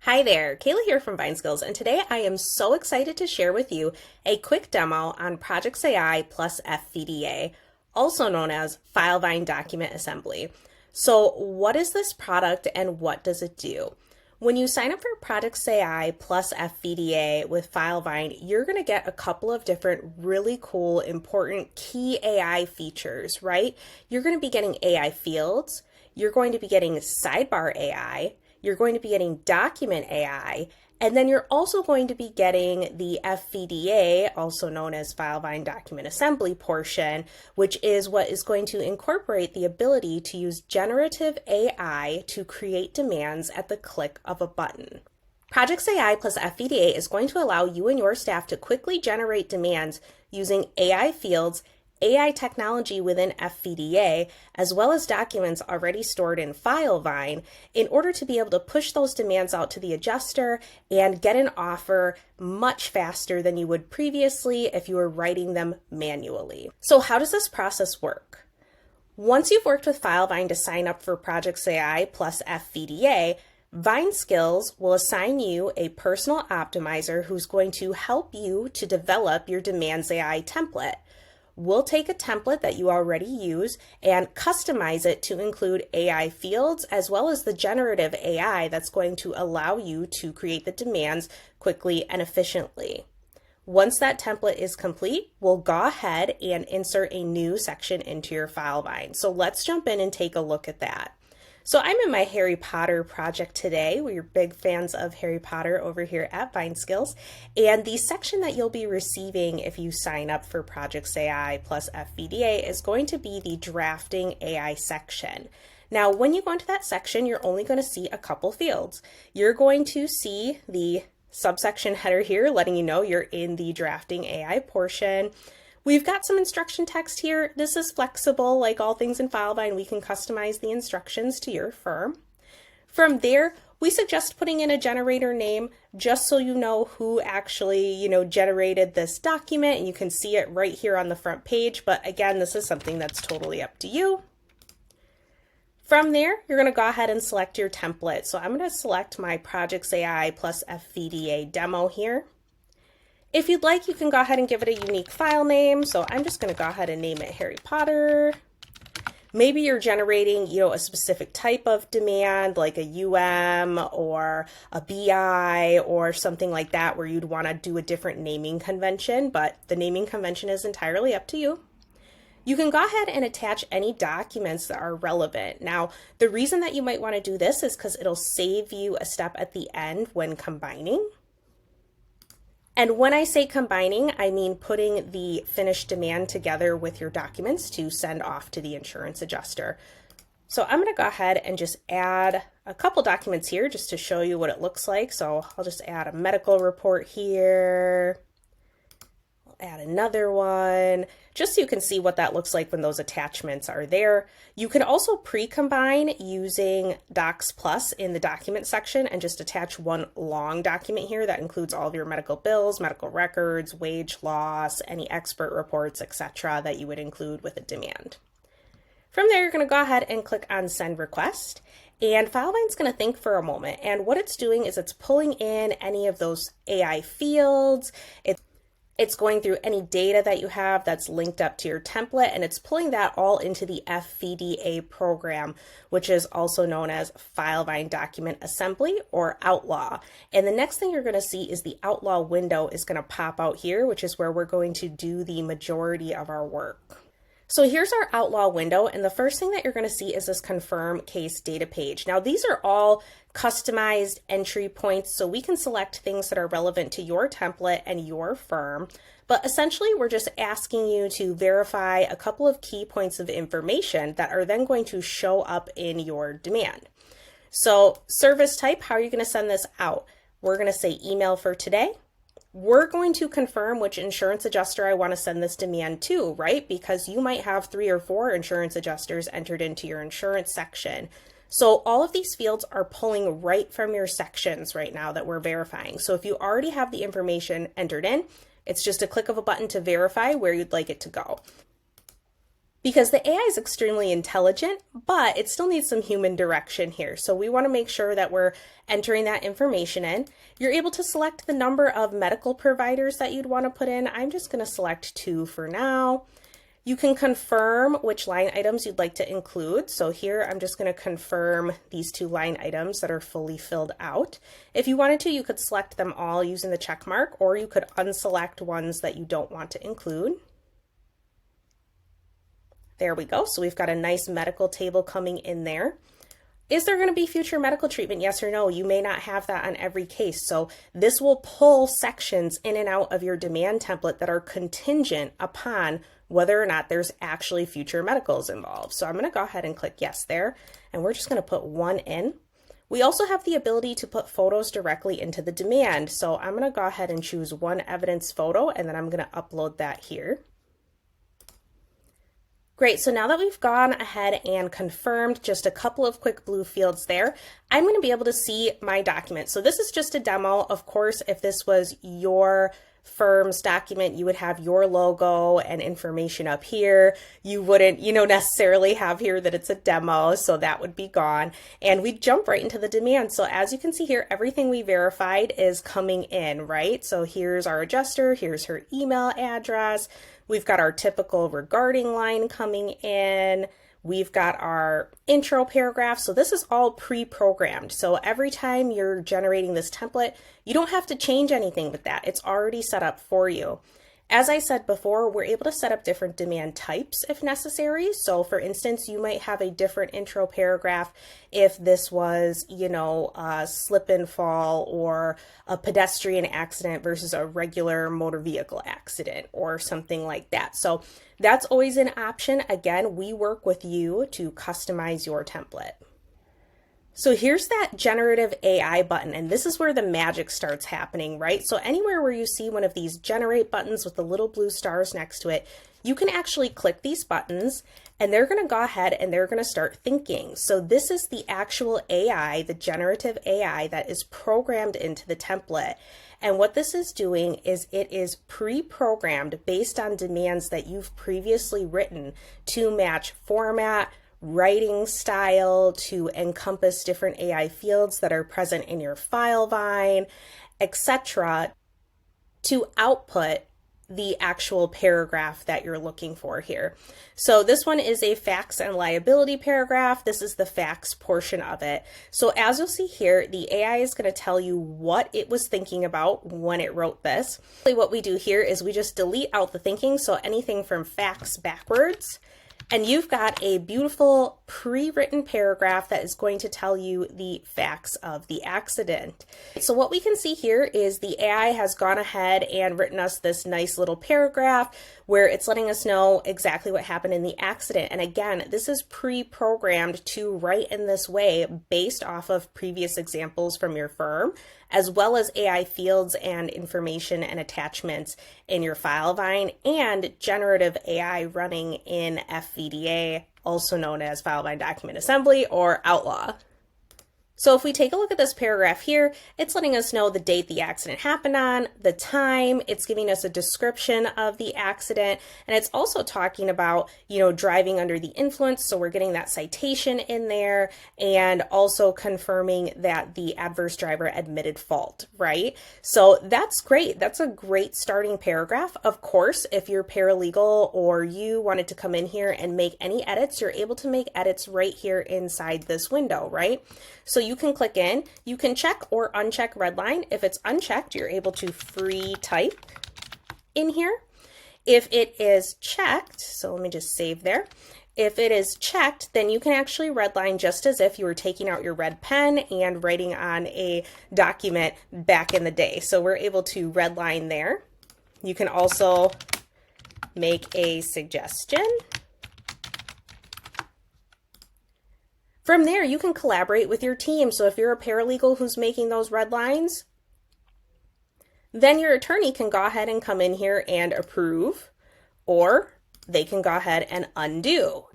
Hi there, Kayla here from Vineskills, and today I am so excited to share with you a quick demo on ProjectsAI plus FVDA, also known as FileVine Document Assembly. So what is this product and what does it do? When you sign up for ProjectsAI plus FVDA with FileVine, you're going to get a couple of different really cool, important key AI features, right? You're going to be getting AIFields, you're going to be getting SidebarAI, you're going to be getting document AI, and then you're also going to be getting the FVDA, also known as FileVine Document Assembly portion, which is what is going to incorporate the ability to use generative AI to create demands at the click of a button. ProjectsAI plus FVDA is going to allow you and your staff to quickly generate demands using AIFields, AI technology within FVDA, as well as documents already stored in FileVine, in order to be able to push those demands out to the adjuster and get an offer much faster than you would previously if you were writing them manually. So how does this process work? Once you've worked with FileVine to sign up for ProjectsAI plus FVDA, Vineskills will assign you a personal optimizer who's going to help you to develop your Demands AI template. We'll take a template that you already use and customize it to include AIFields as well as the generative AI that's going to allow you to create the demands quickly and efficiently. Once that template is complete, we'll go ahead and insert a new section into your FileVine. So let's jump in and take a look at that. So I'm in my Harry Potter project today. We're big fans of Harry Potter over here at Vineskills. And the section that you'll be receiving if you sign up for ProjectsAI plus FVDA is going to be the drafting AI section. Now, when you go into that section, you're only going to see a couple fields. You're going to see the subsection header here letting you know you're in the drafting AI portion. We've got some instruction text here. This is flexible, like all things in FileVine. We can customize the instructions to your firm. From there, we suggest putting in a generator name just so you know who actually, generated this document, and you can see it right here on the front page. But again, this is something that's totally up to you. From there, you're going to go ahead and select your template. So I'm going to select my ProjectsAI plus FVDA demo here. If you'd like, you can go ahead and give it a unique file name. So I'm just going to go ahead and name it Harry Potter. Maybe you're generating, a specific type of demand like a or a BI or something like that where you'd want to do a different naming convention, but the naming convention is entirely up to you. You can go ahead and attach any documents that are relevant. Now, the reason that you might want to do this is because it'll save you a step at the end when combining. And when I say combining, I mean putting the finished demand together with your documents to send off to the insurance adjuster. So I'm going to go ahead and just add a couple documents here just to show you what it looks like. So I'll just add a medical report here. Add another one, just so you can see what that looks like when those attachments are there. You can also pre-combine using Docs Plus in the document section and just attach one long document here that includes all of your medical bills, medical records, wage loss, any expert reports, etc. that you would include with a demand. From there, you're going to go ahead and click on Send Request. And FileVine's going to think for a moment. And what it's doing is it's pulling in any of those AI fields. It's going through any data that you have that's linked up to your template, and it's pulling that all into the FVDA program, which is also known as FileVine Document Assembly or Outlaw. And the next thing you're going to see is the Outlaw window is going to pop out here, which is where we're going to do the majority of our work. So here's our Outlaw window, and the first thing that you're going to see is this Confirm Case Data page. Now, these are all customized entry points, so we can select things that are relevant to your template and your firm. But essentially, we're just asking you to verify a couple of key points of information that are then going to show up in your demand. So service type, how are you going to send this out? We're going to say email for today. We're going to confirm which insurance adjuster I want to send this demand to, right? Because you might have 3 or 4 insurance adjusters entered into your insurance section. So all of these fields are pulling right from your sections right now that we're verifying. So if you already have the information entered in, it's just a click of a button to verify where you'd like it to go. because the AI is extremely intelligent, but it still needs some human direction here. So we want to make sure that we're entering that information in. You're able to select the number of medical providers that you'd want to put in. I'm just going to select 2 for now. You can confirm which line items you'd like to include. So here I'm just going to confirm these 2 line items that are fully filled out. If you wanted to, you could select them all using the check mark, or you could unselect ones that you don't want to include. There we go. So we've got a nice medical table coming in there. Is there going to be future medical treatment? Yes or no? You may not have that on every case. So this will pull sections in and out of your demand template that are contingent upon whether or not there's actually future medicals involved. So I'm going to go ahead and click yes there, and we're just going to put 1 in. We also have the ability to put photos directly into the demand. So I'm going to go ahead and choose 1 evidence photo, and then I'm going to upload that here. Great, so now that we've gone ahead and confirmed just a couple of quick blue fields there, I'm going to be able to see my document. So this is just a demo. Of course, if this was your firm's document, you would have your logo and information up here. You wouldn't, necessarily have here that it's a demo, so that would be gone. And we jump right into the demand. So as you can see here, everything we verified is coming in, right? So here's our adjuster, here's her email address. We've got our typical regarding line coming in. We've got our intro paragraph. So this is all pre-programmed. So every time you're generating this template, you don't have to change anything with that. It's already set up for you. As I said before, we're able to set up different demand types if necessary. So for instance, you might have a different intro paragraph if this was, a slip and fall or a pedestrian accident versus a regular motor vehicle accident or something like that. So that's always an option. Again, we work with you to customize your template. So here's that generative AI button, and this is where the magic starts happening, right? So anywhere where you see one of these generate buttons with the little blue stars next to it, you can actually click these buttons and they're going to go ahead and they're going to start thinking. So this is the actual AI, the generative AI that is programmed into the template. And what this is doing is it is pre-programmed based on demands that you've previously written to match format, writing style, to encompass different AI fields that are present in your file vine, etc., to output the actual paragraph that you're looking for here. So this one is a facts and liability paragraph. This is the facts portion of it. So as you'll see here, the AI is going to tell you what it was thinking about when it wrote this. What we do here is we just delete out the thinking, so anything from facts backwards. And you've got a beautiful pre-written paragraph that is going to tell you the facts of the accident. So what we can see here is the AI has gone ahead and written us this nice little paragraph where it's letting us know exactly what happened in the accident. And again, this is pre-programmed to write in this way based off of previous examples from your firm, as well as AIFields and information and attachments in your file vine, and generative AI running in FVDA, also known as file vine document assembly or Outlaw. So if we take a look at this paragraph here, it's letting us know the date the accident happened on, the time, it's giving us a description of the accident, and it's also talking about, driving under the influence, so we're getting that citation in there, and also confirming that the adverse driver admitted fault, right? So that's great. That's a great starting paragraph. Of course, if you're paralegal or you wanted to come in here and make any edits, you're able to make edits right here inside this window, right? So you can click in, you can check or uncheck redline. If it's unchecked, you're able to free type in here. If it is checked, so let me just save there. If it is checked, then you can actually redline just as if you were taking out your red pen and writing on a document back in the day. So we're able to redline there. You can also make a suggestion. From there, you can collaborate with your team. So if you're a paralegal who's making those red lines, then your attorney can go ahead and come in here and approve, or they can go ahead and undo.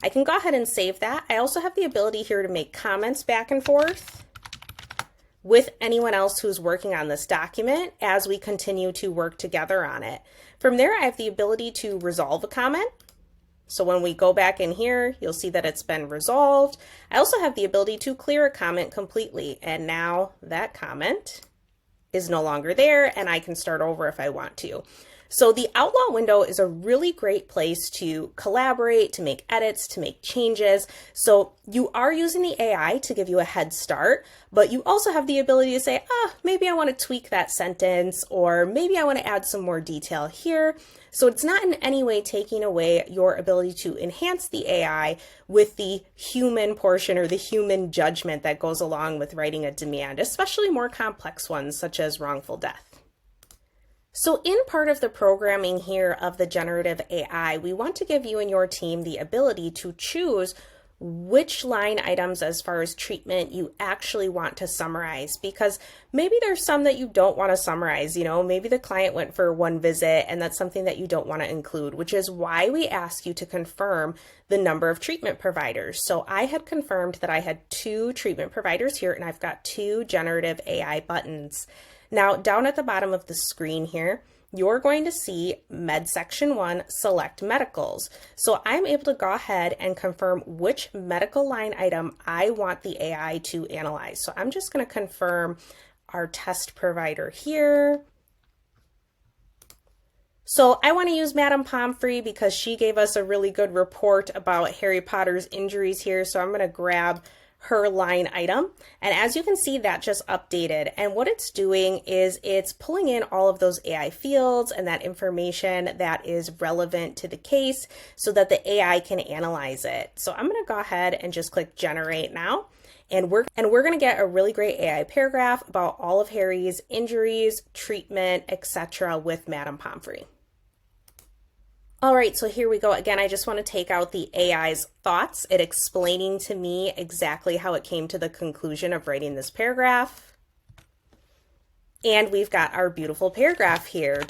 I can go ahead and save that. I also have the ability here to make comments back and forth with anyone else who's working on this document as we continue to work together on it. From there, I have the ability to resolve a comment. So when we go back in here, you'll see that it's been resolved. I also have the ability to clear a comment completely, and now that comment is no longer there, and I can start over if I want to. So the Outlaw window is a really great place to collaborate, to make edits, to make changes. So you are using the AI to give you a head start, but you also have the ability to say, maybe I want to tweak that sentence, or maybe I want to add some more detail here. So it's not in any way taking away your ability to enhance the AI with the human portion or the human judgment that goes along with writing a demand, especially more complex ones such as wrongful death. So in part of the programming here of the generative AI, we want to give you and your team the ability to choose which line items as far as treatment you actually want to summarize, because maybe there's some that you don't want to summarize. Maybe the client went for one visit and that's something that you don't want to include, which is why we ask you to confirm the number of treatment providers. So I had confirmed that I had 2 treatment providers here, and I've got 2 generative AI buttons. Now, down at the bottom of the screen here, you're going to see Med Section 1, Select Medicals. So I'm able to go ahead and confirm which medical line item I want the AI to analyze. So I'm just going to confirm our test provider here. So I want to use Madame Pomfrey because she gave us a really good report about Harry Potter's injuries here. So I'm going to grab her line item. And as you can see, that just updated. And what it's doing is it's pulling in all of those AI fields and that information that is relevant to the case so that the AI can analyze it. So I'm going to go ahead and just click generate now. And we're going to get a really great AI paragraph about all of Harry's injuries, treatment, etc. with Madame Pomfrey. All right, so here we go. Again, I just want to take out the AI's thoughts, it explaining to me exactly how it came to the conclusion of writing this paragraph. And we've got our beautiful paragraph here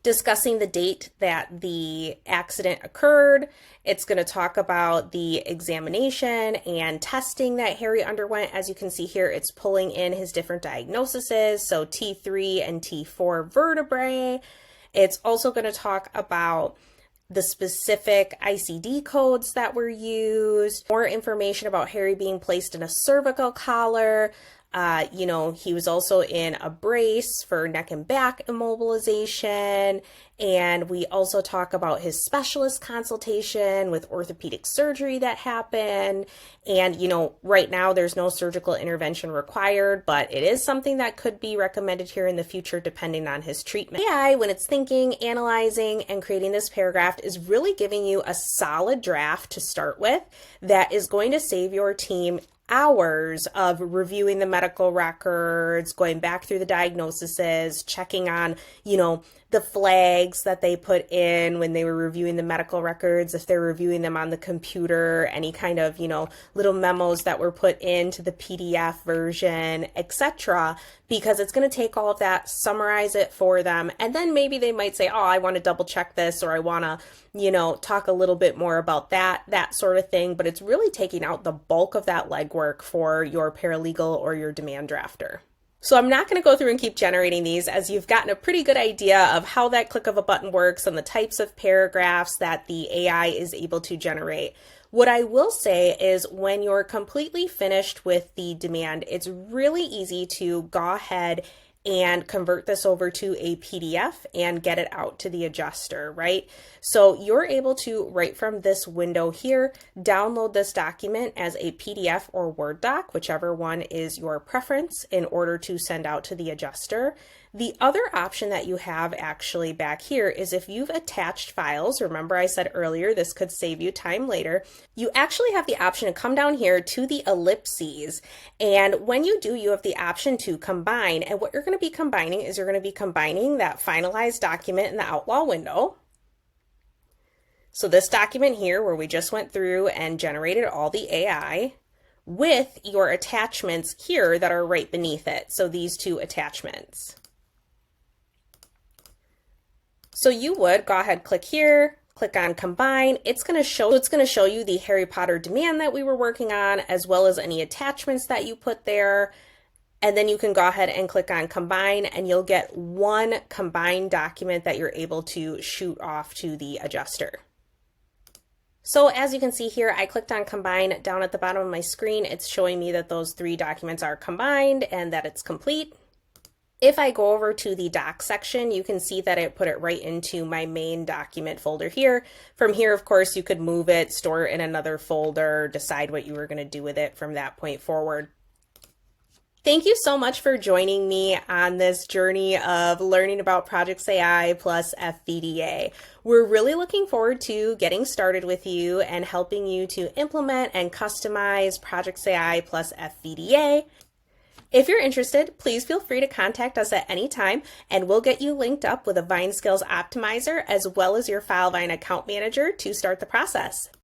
discussing the date that the accident occurred. It's going to talk about the examination and testing that Harry underwent. As you can see here, it's pulling in his different diagnoses, so T3 and T4 vertebrae. It's also going to talk about the specific ICD codes that were used, more information about Harry being placed in a cervical collar. He was also in a brace for neck and back immobilization. And we also talk about his specialist consultation with orthopedic surgery that happened. And, right now there's no surgical intervention required, but it is something that could be recommended here in the future depending on his treatment. AI, when it's thinking, analyzing, and creating this paragraph, is really giving you a solid draft to start with that is going to save your team hours of reviewing the medical records, going back through the diagnoses, checking on, the flags that they put in when they were reviewing the medical records, if they're reviewing them on the computer, any kind of, little memos that were put into the PDF version, etc. Because it's going to take all of that, summarize it for them, and then maybe they might say, I want to double check this, or I want to, talk a little bit more about that sort of thing. But it's really taking out the bulk of that legwork for your paralegal or your demand drafter. So I'm not going to go through and keep generating these, as you've gotten a pretty good idea of how that click of a button works and the types of paragraphs that the AI is able to generate. What I will say is when you're completely finished with the demand, it's really easy to go ahead and convert this over to a PDF and get it out to the adjuster, right? So you're able to, right from this window here, download this document as a PDF or Word doc, whichever one is your preference, in order to send out to the adjuster. The other option that you have actually back here is if you've attached files, remember I said earlier this could save you time later, you actually have the option to come down here to the ellipses. And when you do, you have the option to combine. And what you're going to be combining is you're going to be combining that finalized document in the Outlaw window. So this document here where we just went through and generated all the AI with your attachments here that are right beneath it. So these 2 attachments. So you would go ahead, click here, click on combine. It's going to show you the Harry Potter demand that we were working on, as well as any attachments that you put there. And then you can go ahead and click on combine, and you'll get one combined document that you're able to shoot off to the adjuster. So as you can see here, I clicked on combine down at the bottom of my screen. It's showing me that those 3 documents are combined and that it's complete. If I go over to the docs section, you can see that it put it right into my main document folder here. From here, of course, you could move it, store it in another folder, decide what you were going to do with it from that point forward. Thank you so much for joining me on this journey of learning about ProjectsAI plus FVDA. We're really looking forward to getting started with you and helping you to implement and customize ProjectsAI plus FVDA. If you're interested, please feel free to contact us at any time, and we'll get you linked up with a Vineskills optimizer as well as your FileVine account manager to start the process.